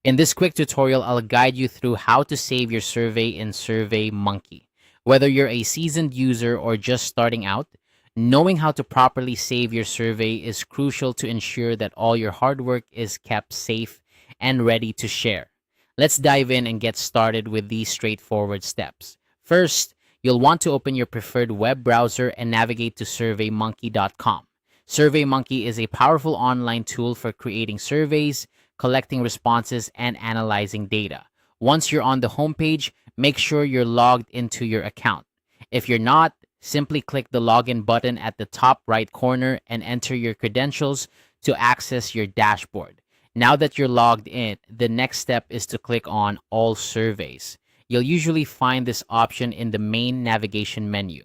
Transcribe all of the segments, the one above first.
In this quick tutorial, I'll guide you through how to save your survey in Surveymonkey. Whether you're a seasoned user or just starting out, knowing how to properly save your survey is crucial to ensure that all your hard work is kept safe and ready to share. Let's dive in and get started with these straightforward steps. First, you'll want to open your preferred web browser and navigate to surveymonkey.com. SurveyMonkey is a powerful online tool for creating surveys, collecting responses, and analyzing data. Once you're on the homepage, make sure you're logged into your account. If you're not, simply click the login button at the top right corner and enter your credentials to access your dashboard. Now that you're logged in, the next step is to click on All Surveys. You'll usually find this option in the main navigation menu.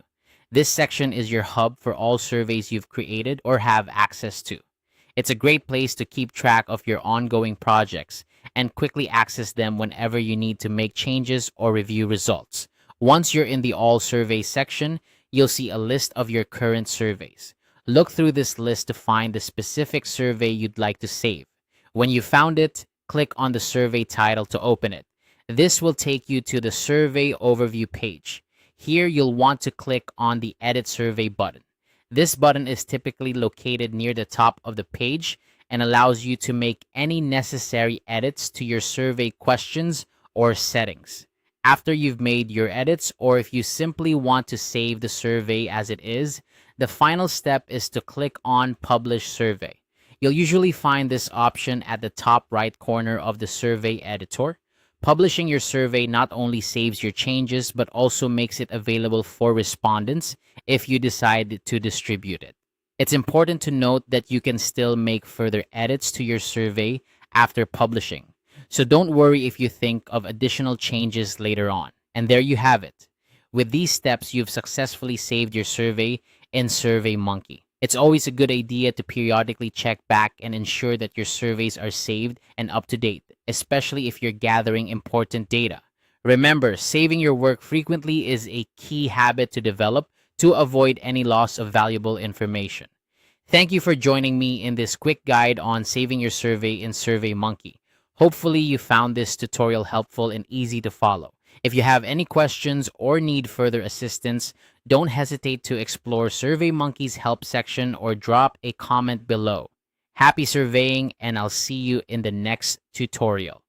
This section is your hub for all surveys you've created or have access to. It's a great place to keep track of your ongoing projects and quickly access them whenever you need to make changes or review results. Once you're in the All Surveys section, you'll see a list of your current surveys. Look through this list to find the specific survey you'd like to save. When you found it, click on the survey title to open it. This will take you to the survey overview page. Here, you'll want to click on the Edit Survey button. This button is typically located near the top of the page and allows you to make any necessary edits to your survey questions or settings. After you've made your edits, or if you simply want to save the survey as it is, the final step is to click on Publish Survey. You'll usually find this option at the top right corner of the survey editor. Publishing your survey not only saves your changes, but also makes it available for respondents if you decide to distribute it. It's important to note that you can still make further edits to your survey after publishing. So don't worry if you think of additional changes later on. And there you have it. With these steps, you've successfully saved your survey in SurveyMonkey. It's always a good idea to periodically check back and ensure that your surveys are saved and up to date, especially if you're gathering important data. Remember, saving your work frequently is a key habit to develop to avoid any loss of valuable information. Thank you for joining me in this quick guide on saving your survey in SurveyMonkey. Hopefully, you found this tutorial helpful and easy to follow. If you have any questions or need further assistance, don't hesitate to explore SurveyMonkey's help section or drop a comment below. Happy surveying, and I'll see you in the next tutorial.